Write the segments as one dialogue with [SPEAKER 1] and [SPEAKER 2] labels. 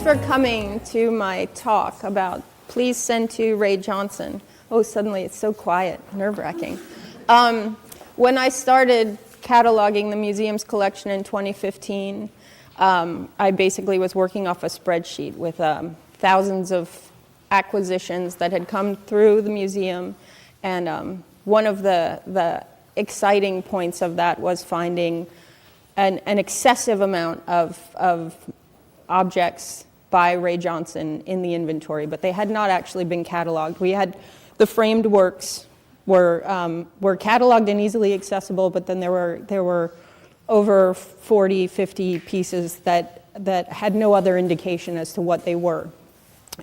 [SPEAKER 1] for coming to my talk about Please Send to Ray Johnson. Oh, suddenly it's so quiet, nerve-wracking. When I started cataloging the museum's collection in 2015, I basically was working off a spreadsheet with thousands of acquisitions that had come through the museum, and one of the exciting points of that was finding an excessive amount of objects by Ray Johnson in the inventory, but they had not actually been cataloged. We had the framed works were cataloged and easily accessible, but then there were over 40, 50 pieces that had no other indication as to what they were.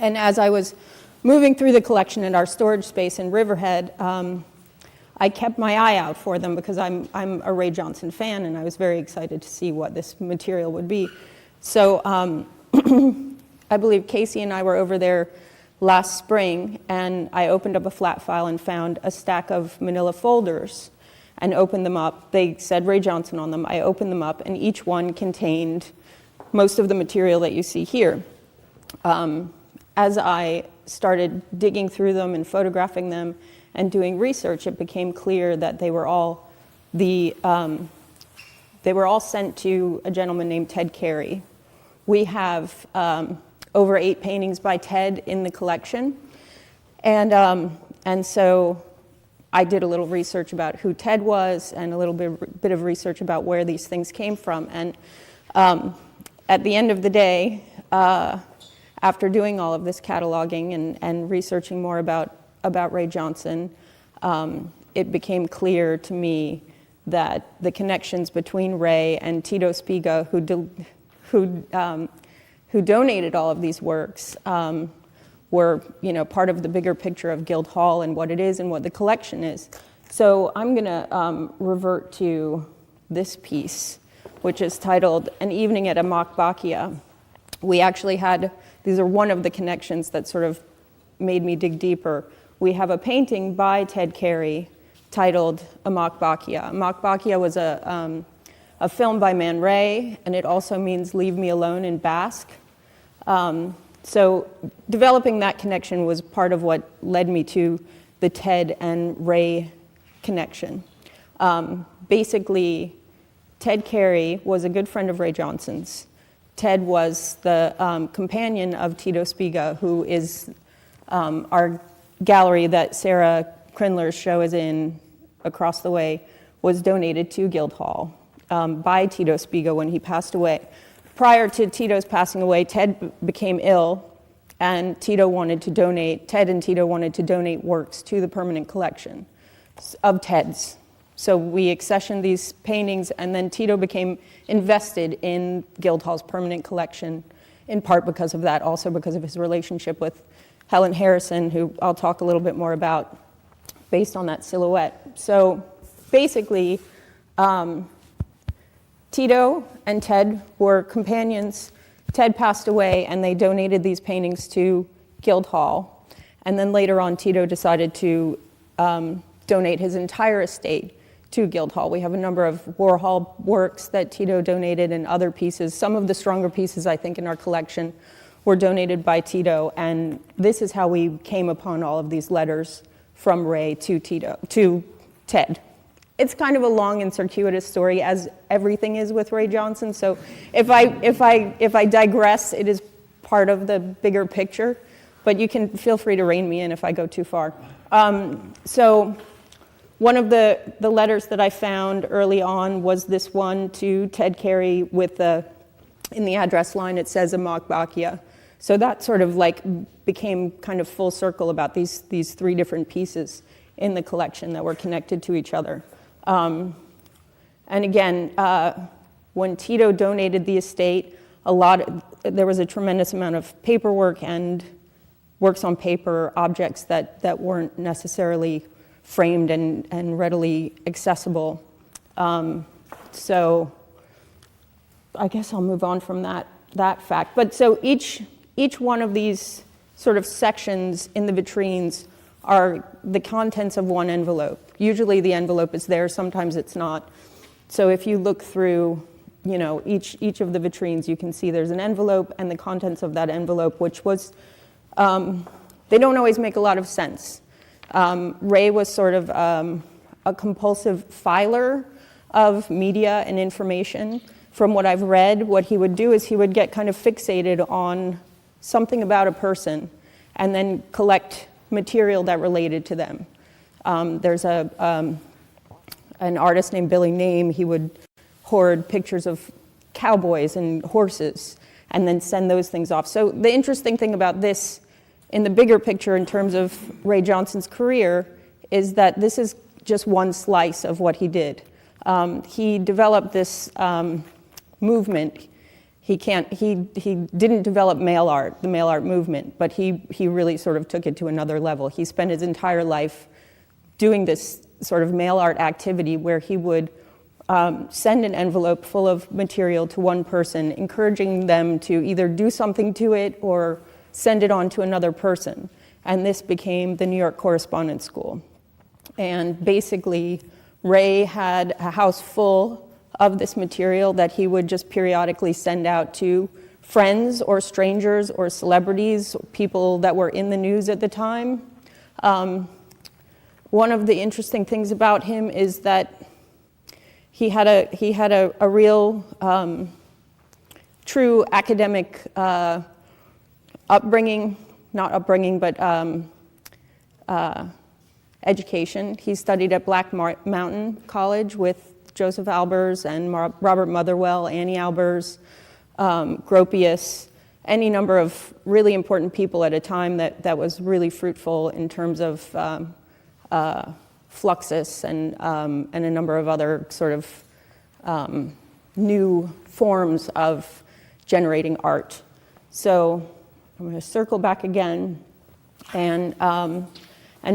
[SPEAKER 1] And as I was moving through the collection in our storage space in Riverhead, I kept my eye out for them because I'm a Ray Johnson fan, and I was very excited to see what this material would be. So I believe Casey and I were over there last spring, and I opened up a flat file and found a stack of manila folders and opened them up. They said Ray Johnson on them. I opened them up, and each one contained most of the material that you see here. As I started digging through them and photographing them and doing research, it became clear that they were all sent to a gentleman named Ted Carey. We have over 8 paintings by Ted in the collection, and so I did a little research about who Ted was and a little bit of research about where these things came from. And at the end of the day, after doing all of this cataloging and researching more about Ray Johnson, it became clear to me that the connections between Ray and Tito Spiga, who donated all of these works, were part of the bigger picture of Guildhall and what it is and what the collection is. So I'm going to revert to this piece, which is titled An Evening at Amok Bakia. We actually had, these are one of the connections that sort of made me dig deeper. We have a painting by Ted Carey titled Amok Bakia. Amok Bakia was a film by Man Ray, and it also means leave me alone in Basque. So developing that connection was part of what led me to the Ted and Ray connection. Basically, Ted Carey was a good friend of Ray Johnson's. Ted was the companion of Tito Spiga, who is our gallery that Sarah Krindler's show is in across the way, was donated to Guildhall by Tito Spiga when he passed away. Prior to Tito's passing away, Ted became ill, and Ted and Tito wanted to donate works to the permanent collection of Ted's. So we accessioned these paintings, and then Tito became invested in Guildhall's permanent collection, in part because of that, also because of his relationship with Helen Harrison, who I'll talk a little bit more about, based on that silhouette. So basically, Tito and Ted were companions. Ted passed away, and they donated these paintings to Guildhall. And then later on, Tito decided to donate his entire estate to Guildhall. We have a number of Warhol works that Tito donated and other pieces. Some of the stronger pieces, I think, in our collection were donated by Tito. And this is how we came upon all of these letters from Ray to Ted. It's kind of a long and circuitous story, as everything is with Ray Johnson. So if I digress, it is part of the bigger picture. But you can feel free to rein me in if I go too far. So one of the letters that I found early on was this one to Ted Carey with in the address line it says Amok Bakia. So that sort of became kind of full circle about these 3 different pieces in the collection that were connected to each other. And again, when Tito donated the estate, there was a tremendous amount of paperwork and works on paper, objects that weren't necessarily framed and readily accessible. So I guess I'll move on from that fact. But so each one of these sort of sections in the vitrines are the contents of one envelope. Usually the envelope is there, sometimes it's not. So if you look through you know, each of the vitrines, you can see there's an envelope and the contents of that envelope, which was, they don't always make a lot of sense. Ray was sort of a compulsive filer of media and information. From what I've read, what he would do is he would get kind of fixated on something about a person and then collect material that related to them. There's an artist named Billy Name. He would hoard pictures of cowboys and horses and then send those things off. So the interesting thing about this in the bigger picture in terms of Ray Johnson's career is that this is just one slice of what he did. He developed this movement. He didn't develop mail art, the mail art movement, but he really sort of took it to another level. He spent his entire life doing this sort of mail art activity where he would send an envelope full of material to one person, encouraging them to either do something to it or send it on to another person. And this became the New York Correspondence School. And basically, Ray had a house full of this material that he would just periodically send out to friends or strangers or celebrities, people that were in the news at the time. One of the interesting things about him is that he had a real true academic upbringing, not upbringing, but education. He studied at Black Mountain College with Joseph Albers and Robert Motherwell, Annie Albers, Gropius, any number of really important people at a time that was really fruitful in terms of Fluxus and a number of other sort of new forms of generating art. So I'm going to circle back again, and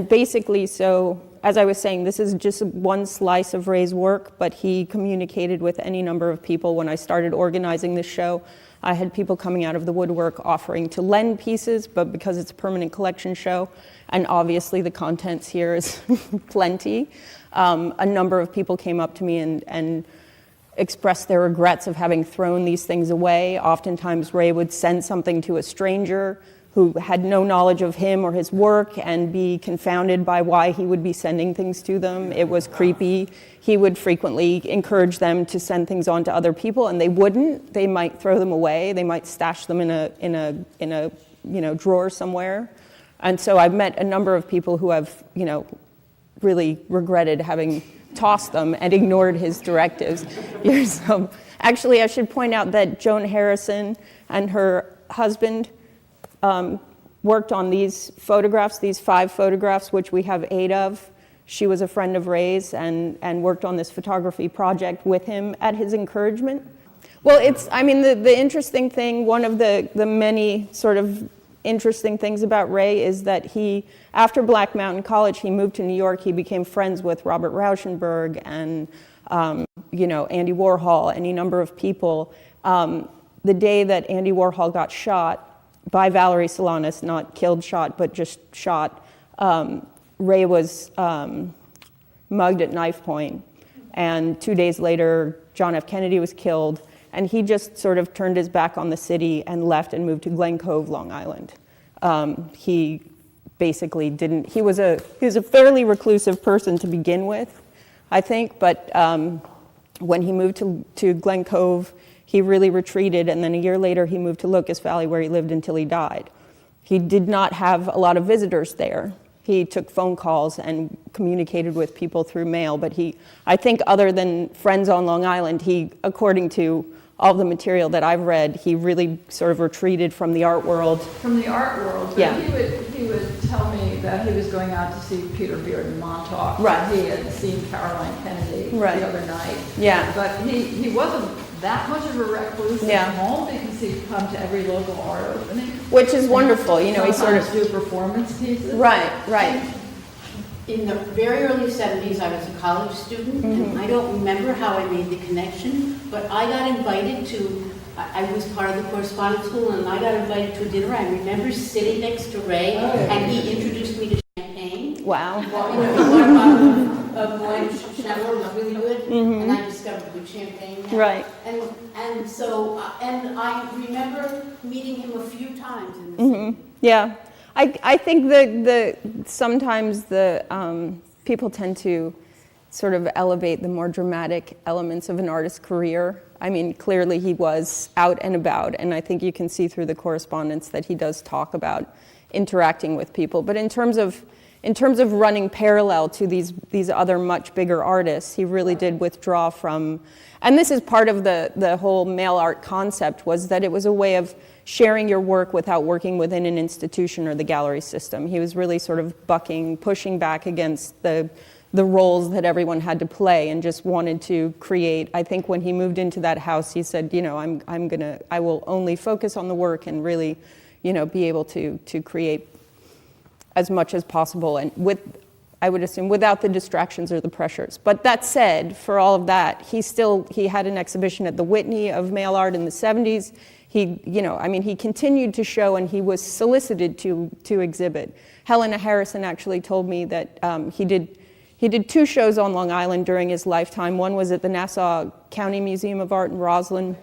[SPEAKER 1] basically, so as I was saying, this is just one slice of Ray's work, but he communicated with any number of people. When I started organizing this show, I had people coming out of the woodwork offering to lend pieces, but because it's a permanent collection show, and obviously the contents here is plenty, a number of people came up to me and expressed their regrets of having thrown these things away. Oftentimes Ray would send something to a stranger who had no knowledge of him or his work and be confounded by why he would be sending things to them. It was creepy. He would frequently encourage them to send things on to other people, and they wouldn't. They might throw them away. They might stash them in a drawer somewhere. And so I've met a number of people who have really regretted having tossed them and ignored his directives. Actually, I should point out that Joan Harrison and her husband worked on these photographs, these 5 photographs, which we have 8 of. She was a friend of Ray's and worked on this photography project with him at his encouragement. Well, the interesting thing, one of the many sort of interesting things about Ray is that after Black Mountain College, he moved to New York. He became friends with Robert Rauschenberg and, Andy Warhol, any number of people. The day that Andy Warhol got shot by Valerie Solanas, not killed, shot, but just shot, Ray was mugged at knife point. And 2 days later, John F. Kennedy was killed. And he just sort of turned his back on the city and left and moved to Glen Cove, Long Island. He basically didn't, he was a fairly reclusive person to begin with, I think, but when he moved to Glen Cove, he really retreated, and then a year later he moved to Locust Valley where he lived until he died. He did not have a lot of visitors there. He took phone calls and communicated with people through mail, but I think other than friends on Long Island, according to all the material that I've read, he really sort of retreated from the art world.
[SPEAKER 2] From the art world, but yeah. He would tell me that he was going out to see Peter Beard in Montauk.
[SPEAKER 1] Right.
[SPEAKER 2] He had seen Caroline Kennedy the other night.
[SPEAKER 1] Yeah.
[SPEAKER 2] But he wasn't that much of a recluse at home because he'd come to every local art opening. Which is
[SPEAKER 1] wonderful, he sort of
[SPEAKER 2] do performance pieces.
[SPEAKER 1] Right.
[SPEAKER 3] In the very early 70s, I was a college student, and I don't remember how I made the connection, but I got invited to, I was part of the correspondence school, and I got invited to a dinner. I remember sitting next to Ray, and he introduced me to champagne.
[SPEAKER 1] Wow.
[SPEAKER 3] Well, you know, the water bottle of Moët Chandon was really good, and I discovered good champagne. Now.
[SPEAKER 1] Right.
[SPEAKER 3] And so, and I remember meeting him a few times in the city.
[SPEAKER 1] Yeah. I think that sometimes the people tend to sort of elevate the more dramatic elements of an artist's career. I mean, clearly he was out and about, and I think you can see through the correspondence that he does talk about interacting with people. But in terms of running parallel to these other much bigger artists, he really did withdraw from, and this is part of the whole mail art concept, was that it was a way of sharing your work without working within an institution or the gallery system. He was really sort of pushing back against the roles that everyone had to play, and just wanted to create. I think when he moved into that house, he said, you know, I will only focus on the work and really, you know, be able to create as much as possible, and I would assume without the distractions or the pressures. But that said, for all of that, he had an exhibition at the Whitney of mail art in the 70s. He continued to show, and he was solicited to exhibit. Helena Harrison actually told me that he did 2 shows on Long Island during his lifetime. One was at the Nassau County Museum of Art in Roslyn,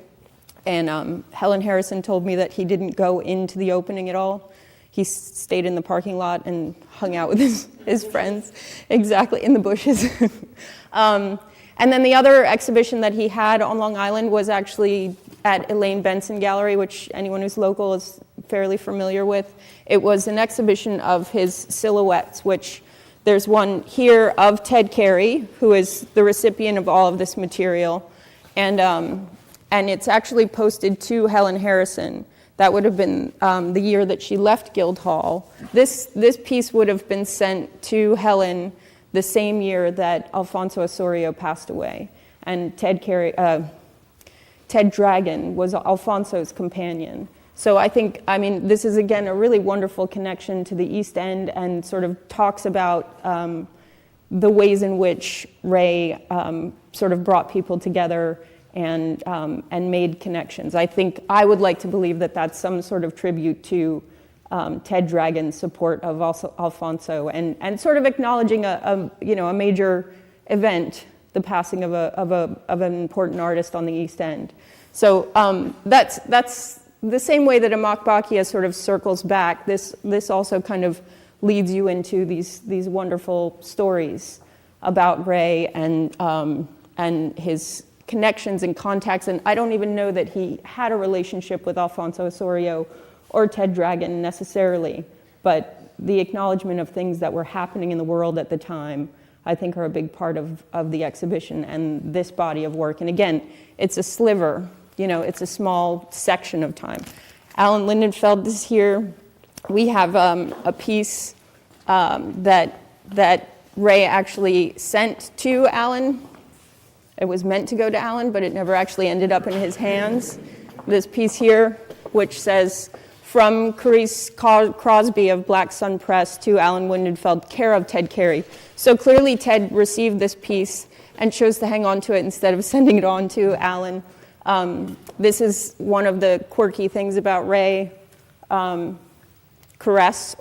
[SPEAKER 1] and Helen Harrison told me that he didn't go into the opening at all. He stayed in the parking lot and hung out with his friends, exactly, in the bushes. And then the other exhibition that he had on Long Island was actually at Elaine Benson Gallery, which anyone who's local is fairly familiar with. It was an exhibition of his silhouettes, which there's one here of Ted Carey, who is the recipient of all of this material. And it's actually posted to Helen Harrison. That would have been the year that she left Guildhall. This piece would have been sent to Helen the same year that Alfonso Osorio passed away. And Ted Dragon was Alfonso's companion. So I mean, this is, again, a really wonderful connection to the East End, and sort of talks about the ways in which Ray sort of brought people together and made connections. I would like to believe that that's some sort of tribute to Ted Dragon's support of Alfonso, and sort of acknowledging a major event, the passing of an important artist on the East End. So that's the same way that Amak Bakia sort of circles back. This also kind of leads you into these wonderful stories about Ray and his connections and contacts. And I don't even know that he had a relationship with Alfonso Osorio or Ted Dragon necessarily, but the acknowledgement of things that were happening in the world at the time, I think, are a big part of the exhibition and this body of work. And again, it's a sliver, it's a small section of time. Alan Lindenfeld is here. We have a piece that Ray actually sent to Alan. It was meant to go to Alan, but it never actually ended up in his hands. This piece here, which says, from Carice Crosby of Black Sun Press to Alan Lindenfeld, care of Ted Carey. So clearly Ted received this piece and chose to hang on to it instead of sending it on to Alan. This is one of the quirky things about Ray. Carice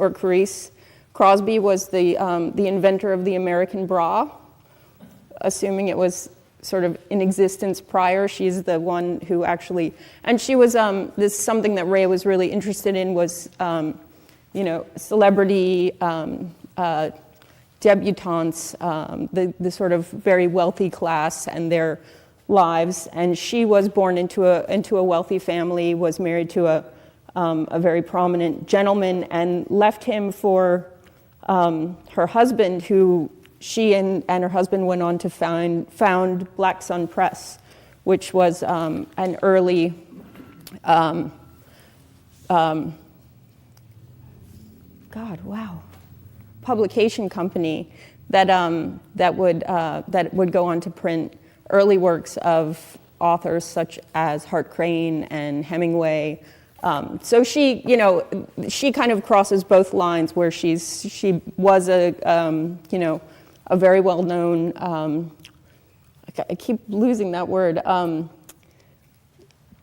[SPEAKER 1] Crosby was the inventor of the American bra, assuming it was sort of in existence prior. She's the one who actually, and she was, this is something that Ray was really interested in, was, celebrity debutantes, the sort of very wealthy class and their lives. And she was born into a wealthy family, was married to a very prominent gentleman, and left him for her husband, who she and her husband went on to found Black Sun Press, which was an early publication company that would go on to print early works of authors such as Hart Crane and Hemingway. So she kind of crosses both lines, where she was a very well-known, I keep losing that word,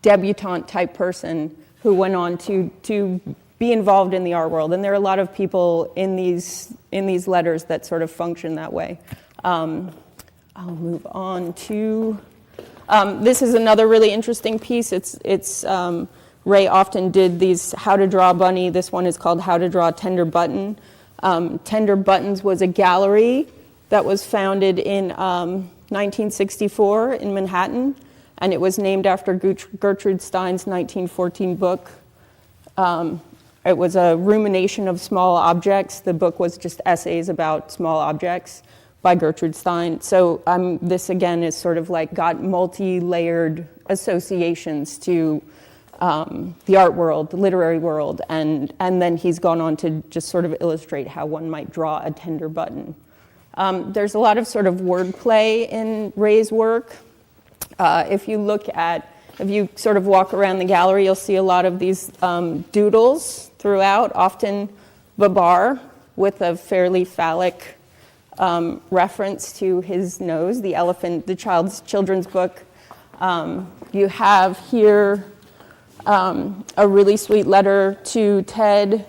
[SPEAKER 1] debutante type person who went on to be involved in the art world. And there are a lot of people in these letters that sort of function that way. I'll move on to, this is another really interesting piece. It's Ray often did these How to Draw a Bunny. This one is called How to Draw a Tender Button. Tender Buttons was a gallery that was founded in 1964 in Manhattan, and it was named after Gertrude Stein's 1914 book. It was a rumination of small objects. The book was just essays about small objects by Gertrude Stein. So this again is sort of like got multi-layered associations to the art world, the literary world, and then he's gone on to just sort of illustrate how one might draw a tender button. There's a lot of sort of wordplay in Ray's work. If you sort of walk around the gallery, you'll see a lot of these doodles throughout, often babar, with a fairly phallic reference to his nose, the elephant, the children's book. You have here a really sweet letter to Ted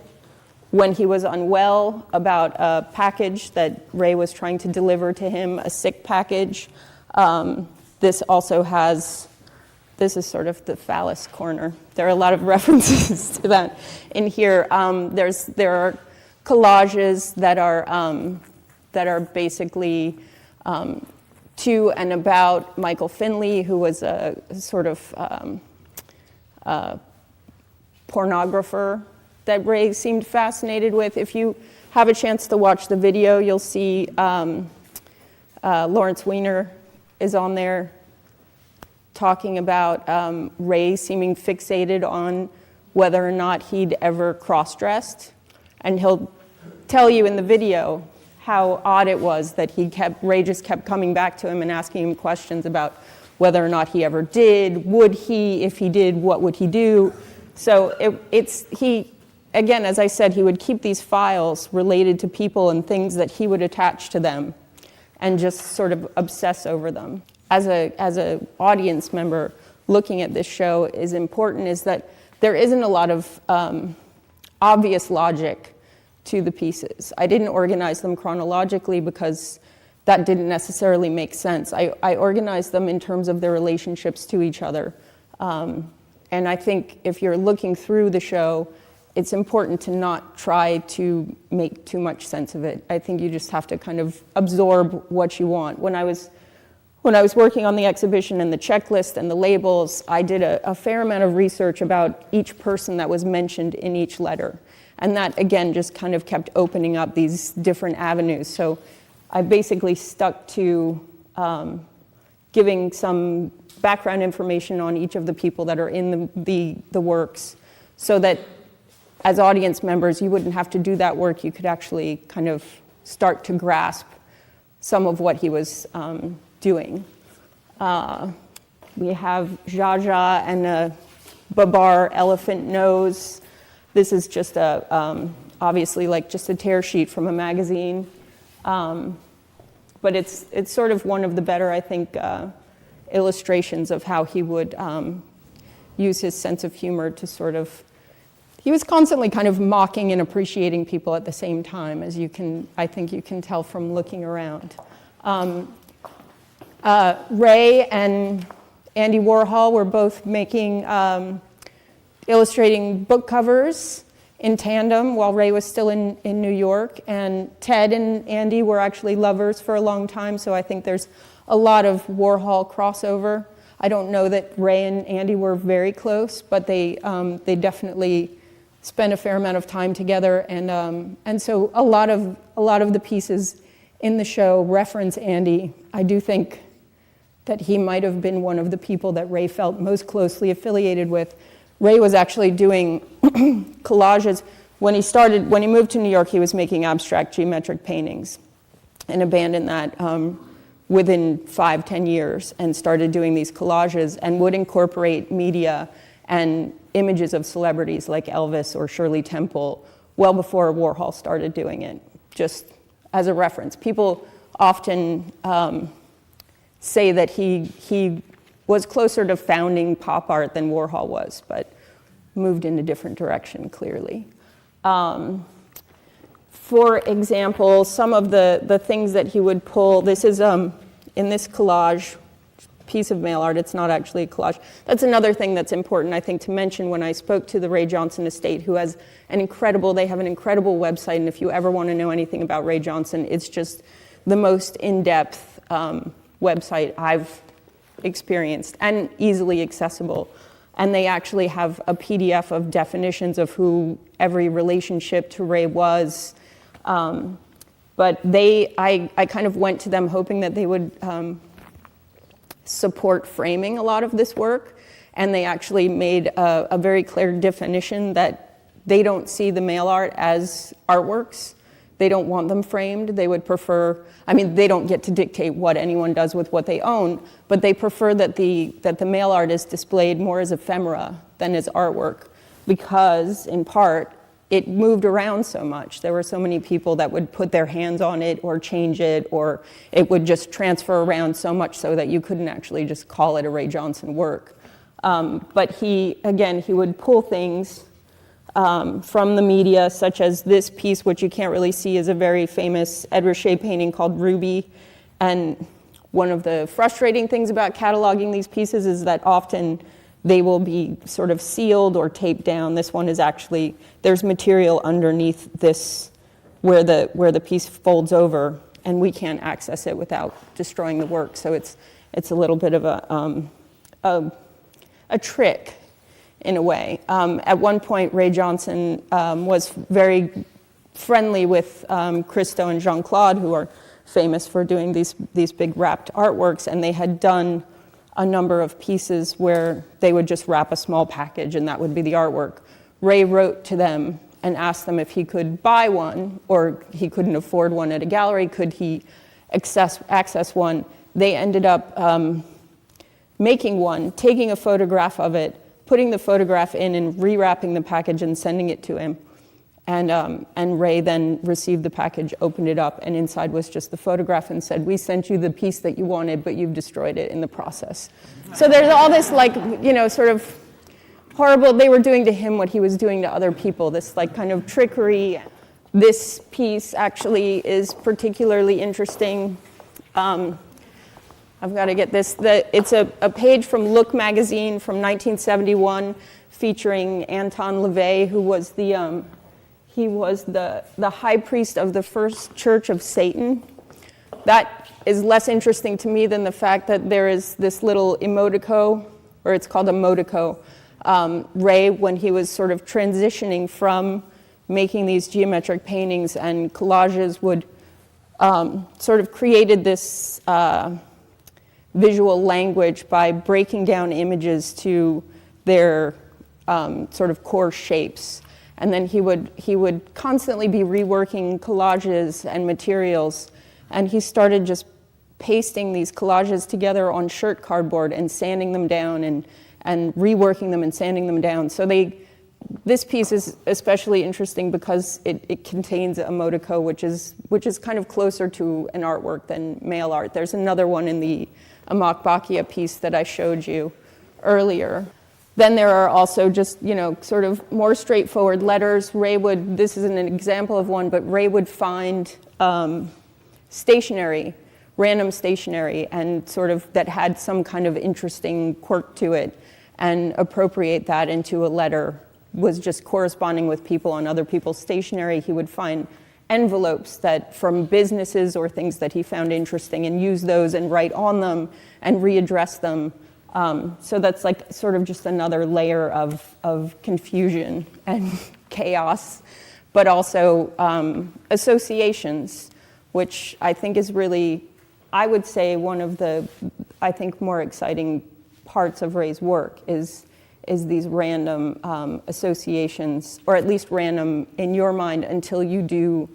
[SPEAKER 1] when he was unwell about a package that Ray was trying to deliver to him, a sick package. This also has, this is sort of the phallus corner. There are a lot of references to that in here. There are collages that are basically to and about Michael Finley, who was a sort of pornographer that Ray seemed fascinated with. If you have a chance to watch the video, you'll see Lawrence Weiner is on there talking about Ray seeming fixated on whether or not he'd ever cross-dressed. And he'll tell you in the video how odd it was that Ray just kept coming back to him and asking him questions about whether or not he ever did, would he, if he did, what would he do? So again, as I said, he would keep these files related to people and things that he would attach to them and just sort of obsess over them. As a audience member looking at this show is important is that there isn't a lot of obvious logic to the pieces. I didn't organize them chronologically because that didn't necessarily make sense. I organized them in terms of their relationships to each other. And I think if you're looking through the show, it's important to not try to make too much sense of it. I think you just have to kind of absorb what you want. When I was working on the exhibition and the checklist and the labels, I did a fair amount of research about each person that was mentioned in each letter. And that, again, just kind of kept opening up these different avenues. So I basically stuck to giving some background information on each of the people that are in the works, so that as audience members, you wouldn't have to do that work. You could actually kind of start to grasp some of what he was doing. We have Jaja and a babar elephant nose. This is just obviously like just a tear sheet from a magazine. But it's sort of one of the better, I think, illustrations of how he would use his sense of humor to sort of, he was constantly kind of mocking and appreciating people at the same time, as I think you can tell from looking around. Ray and Andy Warhol were both illustrating book covers in tandem while Ray was still in New York, and Ted and Andy were actually lovers for a long time, so I think there's a lot of Warhol crossover. I don't know that Ray and Andy were very close, but they definitely spent a fair amount of time together, and so a lot of the pieces in the show reference Andy. I do think that he might have been one of the people that Ray felt most closely affiliated with. Ray was actually doing collages. When he moved to New York, he was making abstract geometric paintings and abandoned that within 5-10 years and started doing these collages and would incorporate media and images of celebrities like Elvis or Shirley Temple well before Warhol started doing it, just as a reference. People often say that he was closer to founding pop art than Warhol was, but moved in a different direction, clearly. For example, some of the things that he would pull, this is in this collage, piece of mail art, it's not actually a collage. That's another thing that's important, I think, to mention when I spoke to the Ray Johnson estate, who has they have an incredible website, and if you ever want to know anything about Ray Johnson, it's just the most in-depth website I've experienced, and easily accessible. And they actually have a PDF of definitions of who every relationship to Ray was. But I kind of went to them hoping that they would support framing a lot of this work, and they actually made a very clear definition that they don't see the mail art as artworks. They don't want them framed. They would prefer, I mean, they don't get to dictate what anyone does with what they own, but they prefer that the mail art is displayed more as ephemera than as artwork, because, in part, it moved around so much. There were so many people that would put their hands on it or change it, or it would just transfer around so much so that you couldn't actually just call it a Ray Johnson work. But he would pull things from the media, such as this piece, which you can't really see, is a very famous Edward Shea painting called Ruby. And one of the frustrating things about cataloging these pieces is that often they will be sort of sealed or taped down. This one is actually, there's material underneath this where the piece folds over, and we can't access it without destroying the work. So it's a little bit of a trick in a way. At one point, Ray Johnson was very friendly with Christo and Jean-Claude, who are famous for doing these big wrapped artworks, and they had done a number of pieces where they would just wrap a small package and that would be the artwork. Ray wrote to them and asked them if he could buy one, or he couldn't afford one at a gallery, could he access one. They ended up making one, taking a photograph of it, putting the photograph in and rewrapping the package and sending it to him. And Ray then received the package, opened it up, and inside was just the photograph and said, "We sent you the piece that you wanted, but you've destroyed it in the process." So there's all this, sort of horrible, they were doing to him what he was doing to other people, this kind of trickery. This piece actually is particularly interesting. I've got to get this. It's a page from Look magazine from 1971 featuring Anton LaVey, who was the high priest of the First Church of Satan. That is less interesting to me than the fact that there is this little emotico, or it's called a motico. Ray, when he was sort of transitioning from making these geometric paintings and collages, would sort of created this visual language by breaking down images to their sort of core shapes. And then he would constantly be reworking collages and materials. And he started just pasting these collages together on shirt cardboard and sanding them down and reworking them and sanding them down. So this piece is especially interesting because it contains a motico, which is kind of closer to an artwork than mail art. There's another one in the Amak Bakia piece that I showed you earlier. Then there are also just, sort of more straightforward letters. This is an example of one, but Ray would find random stationery, and sort of that had some kind of interesting quirk to it, and appropriate that into a letter, was just corresponding with people on other people's stationery. He would find envelopes from businesses or things that he found interesting and use those and write on them and readdress them. So that's sort of just another layer of confusion and chaos, but also associations, which I think is really, I would say, one of the, more exciting parts of Ray's work is these random associations, or at least random in your mind until you do,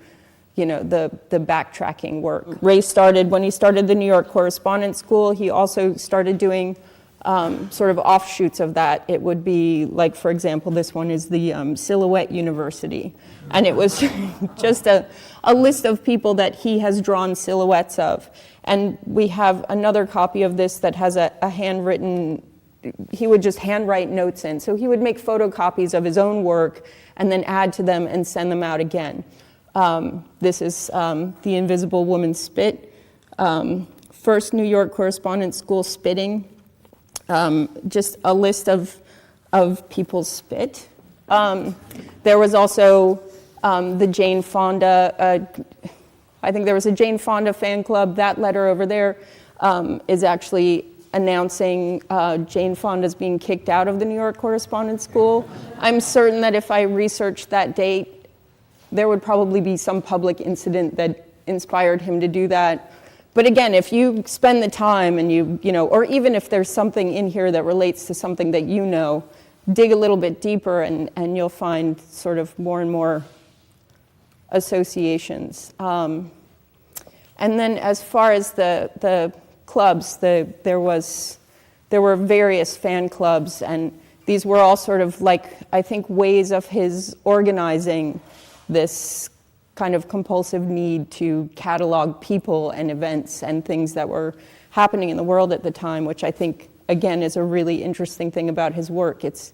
[SPEAKER 1] the backtracking work. Ray when he started the New York Correspondence School, he also started doing sort of offshoots of that. It would be for example, this one is the Silhouette University. And it was just a list of people that he has drawn silhouettes of. And we have another copy of this that has a handwritten he would just handwrite notes in. So he would make photocopies of his own work and then add to them and send them out again. This is The Invisible Woman Spit, first New York Correspondence School spitting, just a list of people's spit. There was also the Jane Fonda, I think there was a Jane Fonda fan club. That letter over there is actually announcing Jane Fonda's being kicked out of the New York Correspondence School. I'm certain that if I researched that date, there would probably be some public incident that inspired him to do that. But again, if you spend the time and you know, or even if there's something in here that relates to something that you know, dig a little bit deeper and you'll find sort of more and more associations. And then as far as the clubs, there were various fan clubs, and these were all sort of like, I think, ways of his organizing this kind of compulsive need to catalog people and events and things that were happening in the world at the time, which I think, again, is a really interesting thing about his work. It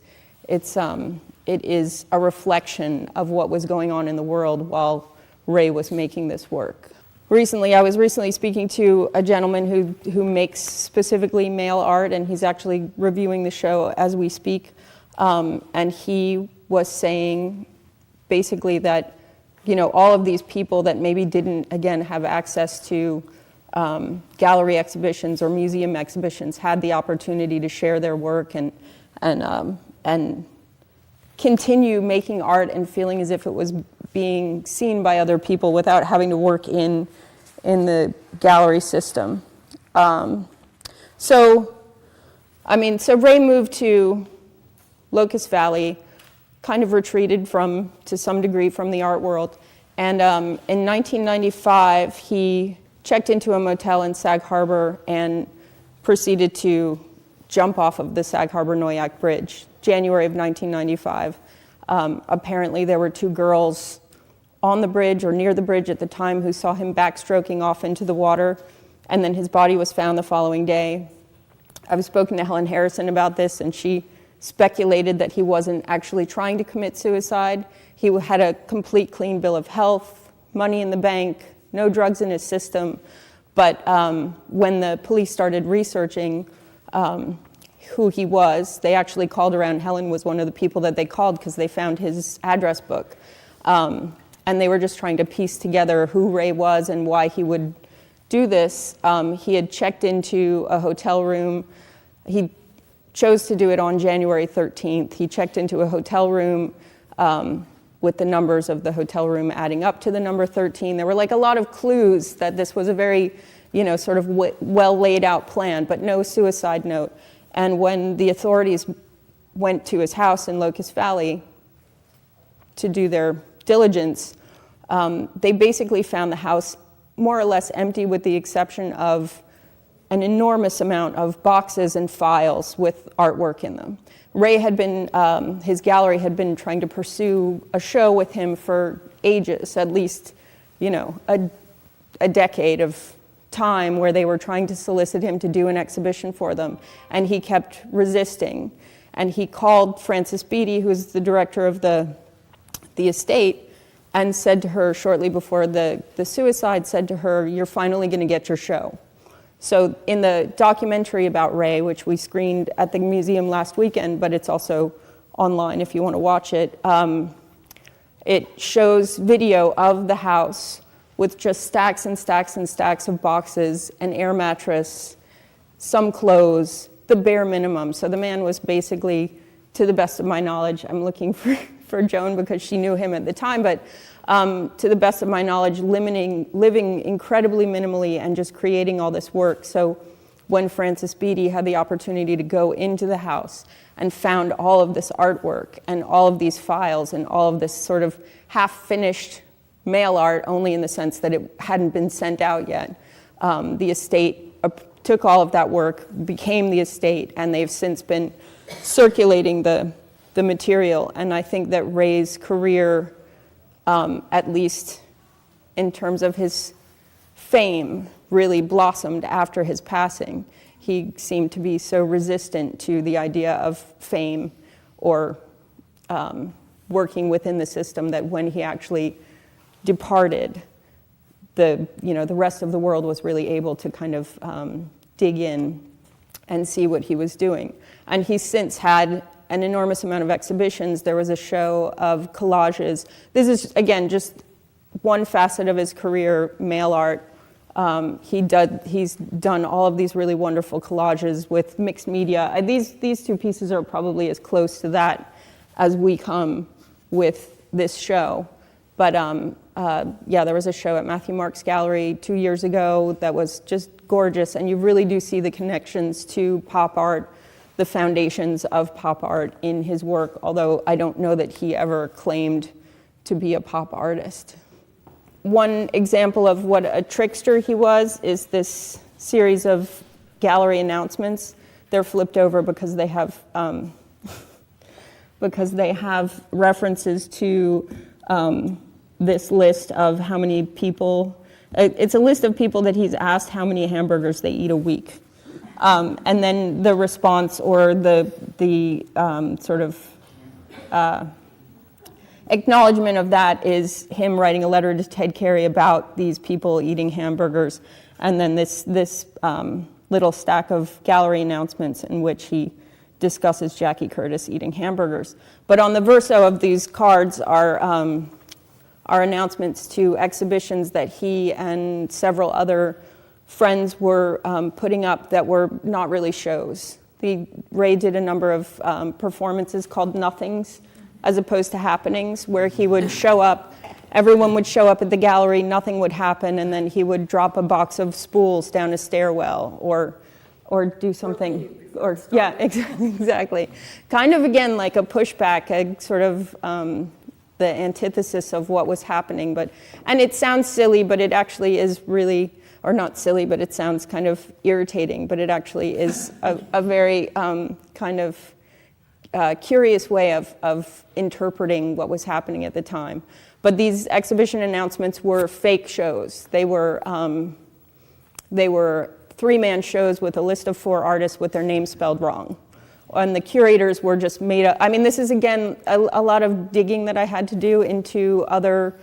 [SPEAKER 1] is a reflection of what was going on in the world while Ray was making this work. I was recently speaking to a gentleman who makes specifically male art, and he's actually reviewing the show as we speak. And he was saying basically that, you know, all of these people that maybe didn't, again, have access to gallery exhibitions or museum exhibitions had the opportunity to share their work and continue making art and feeling as if it was being seen by other people without having to work in the gallery system. So Ray moved to Locust Valley, kind of retreated to some degree from the art world. And in 1995, he checked into a motel in Sag Harbor and proceeded to jump off of the Sag Harbor-Noyac Bridge, January of 1995. Apparently there were two girls on the bridge or near the bridge at the time who saw him backstroking off into the water, and then his body was found the following day. I've spoken to Helen Harrison about this, and she speculated that he wasn't actually trying to commit suicide. He had a complete clean bill of health, money in the bank, no drugs in his system. But when the police started researching who he was, they actually called around. Helen was one of the people that they called because they found his address book. And they were just trying to piece together who Ray was and why he would do this. He had checked into a hotel room. He chose to do it on January 13th. He checked into a hotel room with the numbers of the hotel room adding up to the number 13. There were like a lot of clues that this was a very, you know, sort of well laid out plan, but no suicide note. And when the authorities went to his house in Locust Valley to do their diligence, they basically found the house more or less empty with the exception of an enormous amount of boxes and files with artwork in them. Ray had been, his gallery had been trying to pursue a show with him for ages, at least, you know, a decade of time where they were trying to solicit him to do an exhibition for them, and he kept resisting. And he called Frances Beatty, who's the director of the estate, and said to her shortly before the suicide, said to her, "You're finally going to get your show." So in the documentary about Ray, which we screened at the museum last weekend, but it's also online if you want to watch it, it shows video of the house with just stacks and stacks and stacks of boxes, an air mattress, some clothes, the bare minimum. So the man was basically, to the best of my knowledge, I'm looking for Joan because she knew him at the time, but to the best of my knowledge, living incredibly minimally and just creating all this work. So when Frances Beatty had the opportunity to go into the house and found all of this artwork and all of these files and all of this sort of half-finished mail art, only in the sense that it hadn't been sent out yet, the estate took all of that work, became the estate, and they've since been circulating the material. And I think that Ray's career, at least in terms of his fame, really blossomed after his passing. he seemed to be so resistant to the idea of fame or working within the system that when he actually departed, the rest of the world was really able to kind of dig in and see what he was doing. And he's since had an enormous amount of exhibitions. There was a show of collages. This is, again, just one facet of his career, mail art. He's done all of these really wonderful collages with mixed media. These two pieces are probably as close to that as we come with this show. But there was a show at Matthew Mark's gallery 2 years ago that was just gorgeous, and you really do see the connections to pop art, the foundations of pop art in his work, although I don't know that he ever claimed to be a pop artist. One example of what a trickster he was is this series of gallery announcements. They're flipped over because they have references to this list of how many people. It's a list of people that he's asked how many hamburgers they eat a week, and then the response or the sort of acknowledgement of that is him writing a letter to Ted Carey about these people eating hamburgers, and then this little stack of gallery announcements in which he discusses Jackie Curtis eating hamburgers. But on the verso of these cards are announcements to exhibitions that he and several other friends were putting up that were not really shows. Ray did a number of performances called Nothings, as opposed to happenings, where he would show up, everyone would show up at the gallery, nothing would happen, and then he would drop a box of spools down a stairwell or do something. Yeah, exactly. Kind of, again, like a pushback, a sort of the antithesis of what was happening. And it sounds silly, but it actually is really, or not silly, but it sounds kind of irritating, but it actually is a very kind of curious way of interpreting what was happening at the time. But these exhibition announcements were fake shows. They were three-man shows with a list of 4 artists with their names spelled wrong. And the curators were just made up. I mean, this is, again, a lot of digging that I had to do into other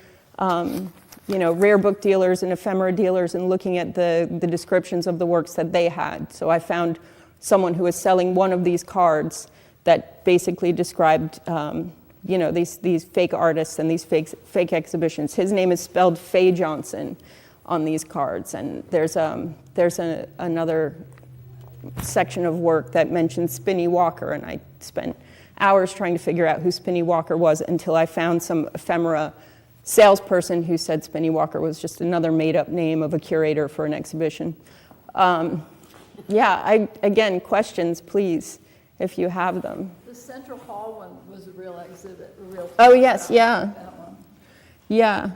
[SPEAKER 1] rare book dealers and ephemera dealers and looking at the descriptions of the works that they had. So I found someone who was selling one of these cards that basically described these fake artists and these fake exhibitions. His name is spelled Faye Johnson on these cards, and there's another section of work that mentions Spinny Walker, and I spent hours trying to figure out who Spinny Walker was until I found some ephemera salesperson who said Spinny Walker was just another made-up name of a curator for an exhibition. Again, questions, please, if you have them.
[SPEAKER 2] The Central Hall one was a real exhibit, a real.
[SPEAKER 1] Oh, yes, yeah.
[SPEAKER 2] That one.
[SPEAKER 1] Yeah.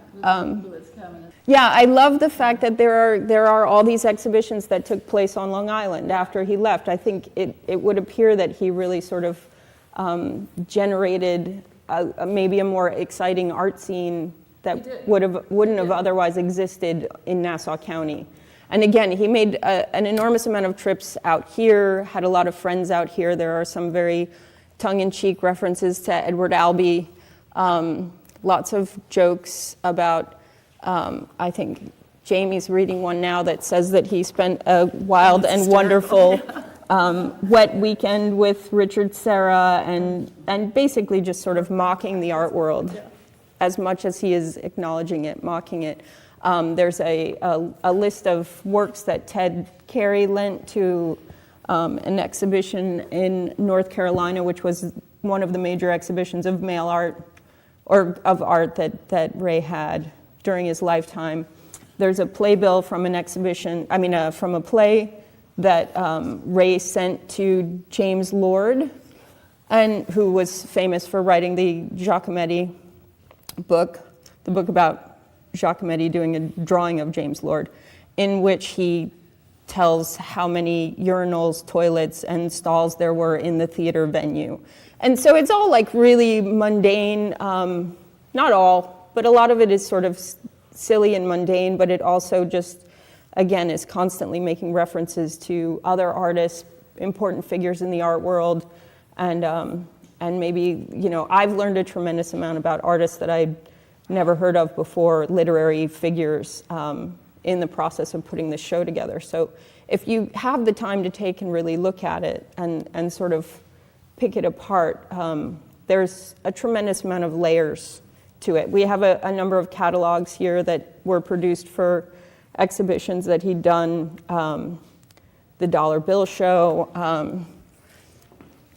[SPEAKER 2] With cabinet.
[SPEAKER 1] Yeah, I love the fact that there are all these exhibitions that took place on Long Island after he left. I think it would appear that he really sort of generated maybe a more exciting art scene that wouldn't have otherwise existed in Nassau County. And again, he made an enormous amount of trips out here, had a lot of friends out here. There are some very tongue-in-cheek references to Edward Albee, lots of jokes about, I think Jamie's reading one now that says that he spent a wild and wonderful wet weekend with Richard Serra and basically just sort of mocking the art world as much as he is acknowledging it, mocking it. There's a list of works that Ted Carey lent to an exhibition in North Carolina, which was one of the major exhibitions of mail art or of art that Ray had during his lifetime. There's a playbill from an exhibition, from a play that Ray sent to James Lord, and who was famous for writing the Giacometti book, the book about Giacometti doing a drawing of James Lord, in which he tells how many urinals, toilets, and stalls there were in the theater venue. And so it's all like really mundane, not all, but a lot of it is sort of silly and mundane, but it also just again, is constantly making references to other artists, important figures in the art world, and maybe, I've learned a tremendous amount about artists that I'd never heard of before, literary figures, in the process of putting this show together. So if you have the time to take and really look at it and sort of pick it apart, there's a tremendous amount of layers to it. We have a number of catalogs here that were produced for exhibitions that he'd done, the Dollar Bill Show.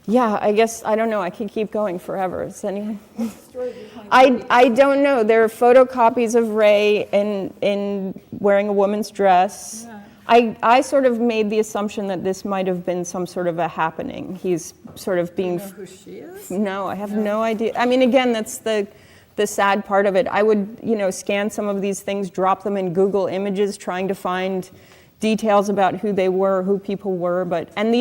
[SPEAKER 1] Yeah, I guess, I don't know, I could keep going forever. Is anyone?
[SPEAKER 2] What's the story behind
[SPEAKER 1] I don't know. There are photocopies of Ray in wearing a woman's dress.
[SPEAKER 2] Yeah.
[SPEAKER 1] I sort of made the assumption that this might have been some sort of a happening. He's sort of being...
[SPEAKER 2] Do you know who she is?
[SPEAKER 1] No, I have no idea. I mean, again, that's the sad part of it. I would, scan some of these things, drop them in Google Images, trying to find details about who they were, who people were. And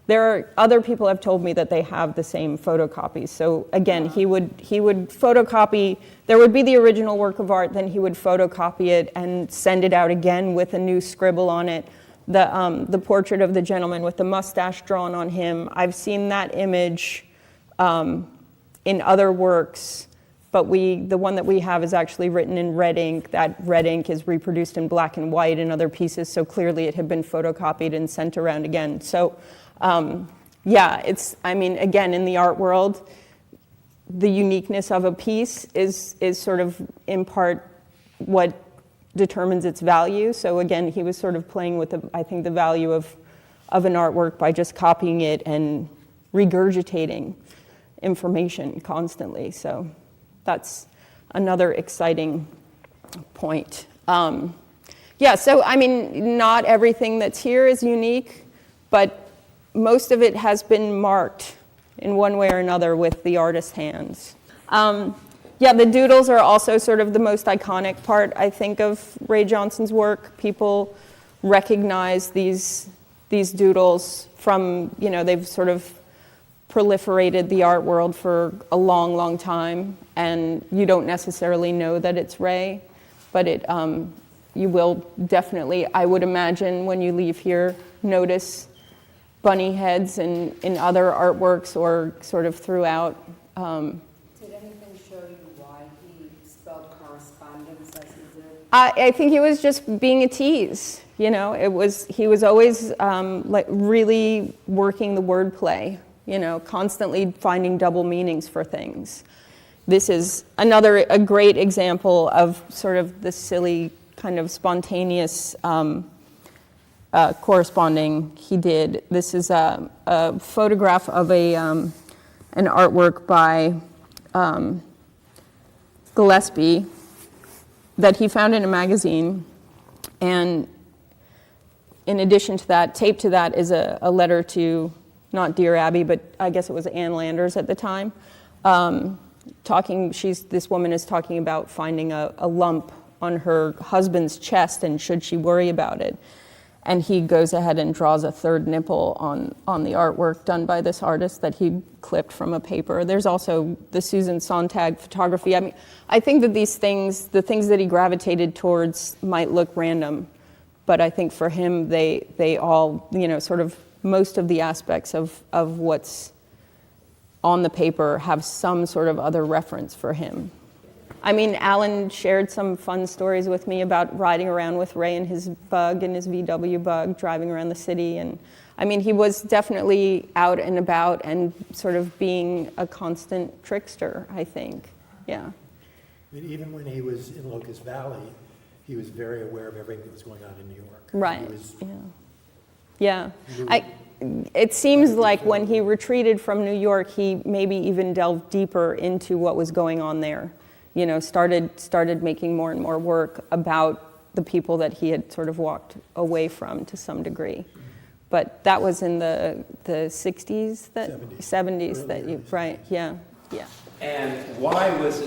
[SPEAKER 1] there are other people have told me that they have the same photocopies. So again, he would photocopy, there would be the original work of art, then he would photocopy it and send it out again with a new scribble on it. The portrait of the gentleman with the mustache drawn on him, I've seen that image in other works, but the one that we have is actually written in red ink. That red ink is reproduced in black and white in other pieces, so clearly it had been photocopied and sent around again. So again, in the art world, the uniqueness of a piece is sort of in part what determines its value. So again, he was sort of playing with the value of an artwork by just copying it and regurgitating information constantly. So that's another exciting point. So not everything that's here is unique, but most of it has been marked in one way or another with the artist's hands. The doodles are also sort of the most iconic part, I think, of Ray Johnson's work. People recognize these doodles from, they've sort of proliferated the art world for a long, long time, and you don't necessarily know that it's Ray, but you will definitely, I would imagine, when you leave here, notice bunny heads in other artworks or sort of throughout.
[SPEAKER 4] Did anything show you why he spelled correspondence as he did?
[SPEAKER 1] I think he was just being a tease. He was always really working the wordplay. Constantly finding double meanings for things. This is a great example of sort of the silly kind of spontaneous corresponding he did. This is a photograph of an artwork by Gillespie that he found in a magazine, and in addition to that, taped to that is a letter to, not Dear Abby, but I guess it was Ann Landers at the time, this woman is talking about finding a lump on her husband's chest and should she worry about it. And he goes ahead and draws a third nipple on the artwork done by this artist that he clipped from a paper. There's also the Susan Sontag photography. I think that the things that he gravitated towards might look random, but I think for him, they all, sort of most of the aspects of what's on the paper have some sort of other reference for him. Alan shared some fun stories with me about riding around with Ray in his bug, in his VW bug, driving around the city. And he was definitely out and about and sort of being a constant trickster, I think. Yeah.
[SPEAKER 5] Even when he was in Locust Valley, he was very aware of everything that was going on in New York.
[SPEAKER 1] Right. It seems like when he retreated from New York, he maybe even delved deeper into what was going on there. Started making more and more work about the people that he had sort of walked away from to some degree. But that was in the 60s, 70s that you, right, yeah.
[SPEAKER 6] And why was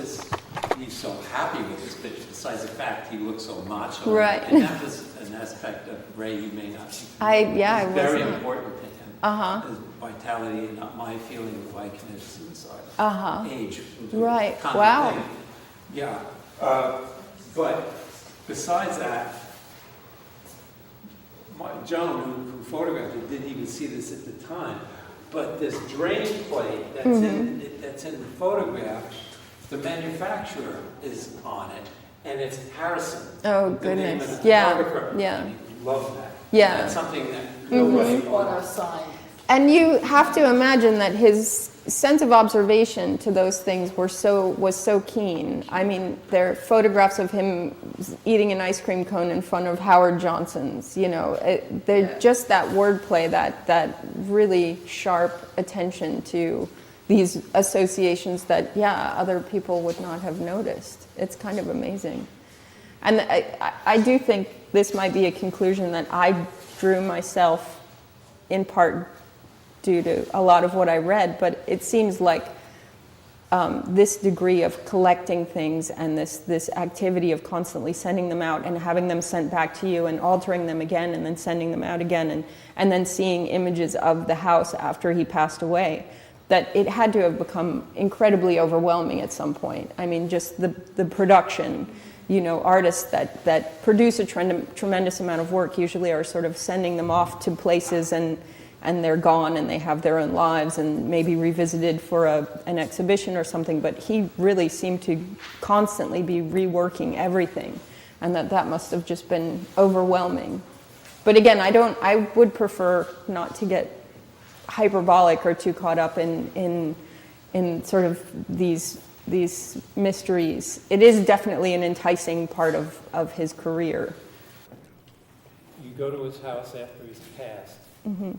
[SPEAKER 6] he so happy with this picture, besides the fact he looked so macho?
[SPEAKER 1] Right.
[SPEAKER 6] And that was an aspect of Ray you may not see.
[SPEAKER 1] It was
[SPEAKER 6] very important to him. His vitality and not my feeling of Viking suicide. Age.
[SPEAKER 1] Right,
[SPEAKER 6] kind of
[SPEAKER 1] wow.
[SPEAKER 6] thing. Yeah. But besides that, Joan, who photographed it, didn't even see this at the time, but this drain plate that's in the photograph, the manufacturer is on it, and it's Harrison.
[SPEAKER 1] Oh,
[SPEAKER 6] the name of
[SPEAKER 1] goodness.
[SPEAKER 6] the
[SPEAKER 1] Yeah,
[SPEAKER 6] photographer.
[SPEAKER 1] yeah.
[SPEAKER 6] And he loved that.
[SPEAKER 1] Yeah.
[SPEAKER 6] That's something that nobody
[SPEAKER 2] On our sign.
[SPEAKER 1] And you have to imagine that his sense of observation to those things was so keen. I mean, there are photographs of him eating an ice cream cone in front of Howard Johnson's. You know, just that wordplay, that really sharp attention to these associations that, yeah, other people would not have noticed. It's kind of amazing. And I do think this might be a conclusion that I drew myself in part due to a lot of what I read, but it seems like this degree of collecting things and this activity of constantly sending them out and having them sent back to you and altering them again and then sending them out again and then seeing images of the house after he passed away, that it had to have become incredibly overwhelming at some point. I mean, just the production, you know, artists that produce a tremendous amount of work usually are sort of sending them off to places and they're gone and they have their own lives and maybe revisited for an exhibition or something, but he really seemed to constantly be reworking everything, and that must have just been overwhelming. But again, I would prefer not to get hyperbolic or too caught up in sort of these mysteries. It is definitely an enticing part of his career.
[SPEAKER 7] You go to his house after he's passed.
[SPEAKER 1] Mm-hmm.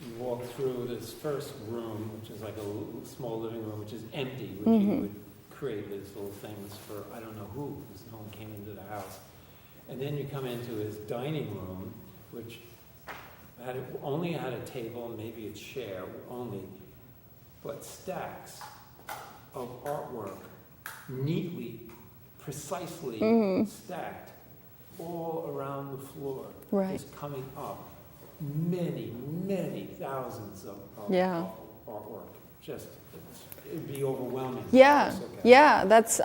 [SPEAKER 7] You walk through this first room, which is like a small living room, which is empty, which
[SPEAKER 1] Mm-hmm.
[SPEAKER 7] he would create these little things for I don't know who, because no one came into the house. And then you come into his dining room, which only had a table, maybe a chair only, but stacks of artwork, neatly, precisely stacked, all around the floor,
[SPEAKER 1] Right.
[SPEAKER 7] just coming up. Many, many thousands of
[SPEAKER 1] Yeah.
[SPEAKER 7] artwork. Just, it'd be overwhelming.
[SPEAKER 1] Yeah,
[SPEAKER 7] It's okay.
[SPEAKER 1] yeah, that's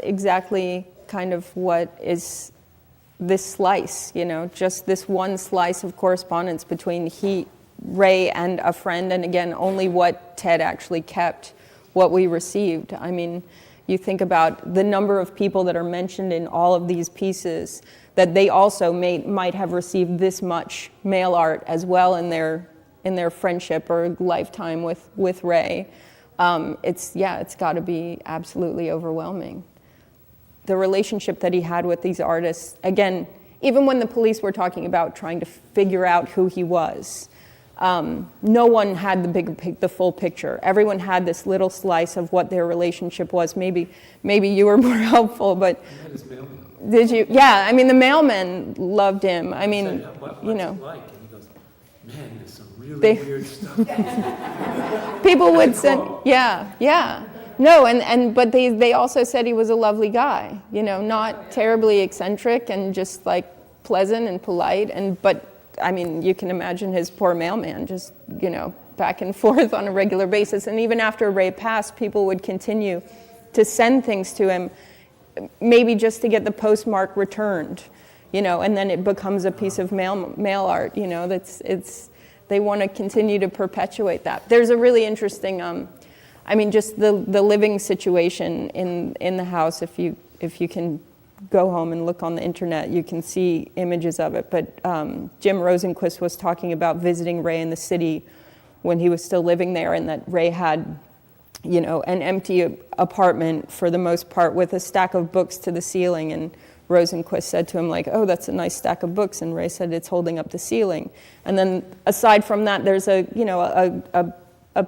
[SPEAKER 1] exactly kind of what is this slice, you know, just this one slice of correspondence between Ray and a friend, and again, only what Ted actually kept, what we received. I mean, you think about the number of people that are mentioned in all of these pieces, that they also might have received this much mail art as well in their friendship or lifetime with Ray. It's got to be absolutely overwhelming. The relationship that he had with these artists, again, even when the police were talking about trying to figure out who he was, no one had the full picture. Everyone had this little slice of what their relationship was. Maybe you were more helpful, but
[SPEAKER 7] He had his mailman.
[SPEAKER 1] did you? Yeah, I mean, the mailmen loved him. I mean,
[SPEAKER 7] Said, "What's
[SPEAKER 1] you
[SPEAKER 7] it
[SPEAKER 1] know,
[SPEAKER 7] like?" And he goes, "Man, there's some really
[SPEAKER 1] They-
[SPEAKER 7] weird stuff."
[SPEAKER 1] people would say,
[SPEAKER 7] Cool.
[SPEAKER 1] yeah. No, but they also said he was a lovely guy, you know, not terribly eccentric and just like pleasant and polite. But I mean, you can imagine his poor mailman just, you know, back and forth on a regular basis. And even after Ray passed, people would continue to send things to him, maybe just to get the postmark returned, you know, and then it becomes a piece of mail art, you know, they want to continue to perpetuate that. There's a really interesting, just the living situation in the house. If you can go home and look on the internet, you can see images of it. But Jim Rosenquist was talking about visiting Ray in the city when he was still living there, and that Ray had, you know, an empty apartment for the most part with a stack of books to the ceiling. And Rosenquist said to him, like, "Oh, that's a nice stack of books." And Ray said, "It's holding up the ceiling." And then aside from that, there's a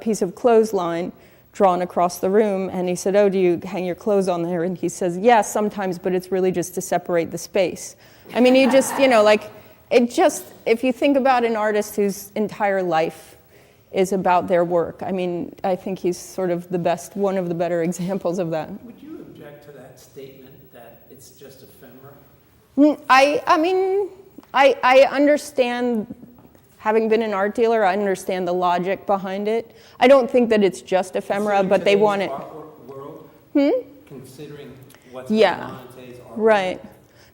[SPEAKER 1] piece of clothesline drawn across the room. And he said, "Oh, do you hang your clothes on there?" And he says, "Yeah, sometimes, but it's really just to separate the space." I mean, you just, you know, like, if you think about an artist whose entire life is about their work, I mean, I think he's sort of one of the better examples of that.
[SPEAKER 7] Would you object to that statement that it's just ephemera?
[SPEAKER 1] I understand, having been an art dealer, I understand the logic behind it. I don't think that it's just ephemera, but they want it.
[SPEAKER 7] World, considering what's
[SPEAKER 1] Yeah.
[SPEAKER 7] going on in today's art
[SPEAKER 1] Right.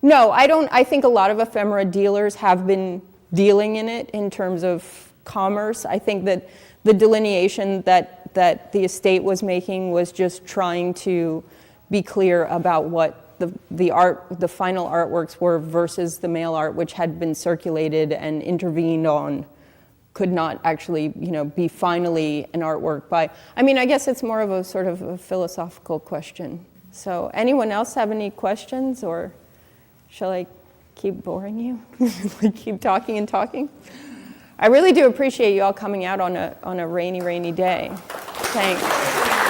[SPEAKER 1] No, I don't. I think a lot of ephemera dealers have been dealing in it in terms of commerce. I think that the delineation that the estate was making was just trying to be clear about what the final artworks were versus the mail art, which had been circulated and intervened on, could not actually, be finally an artwork by. I mean, I guess it's more of a sort of a philosophical question. So, anyone else have any questions, or shall I keep boring you? Like keep talking and talking? I really do appreciate you all coming out on a rainy, rainy day. Thanks.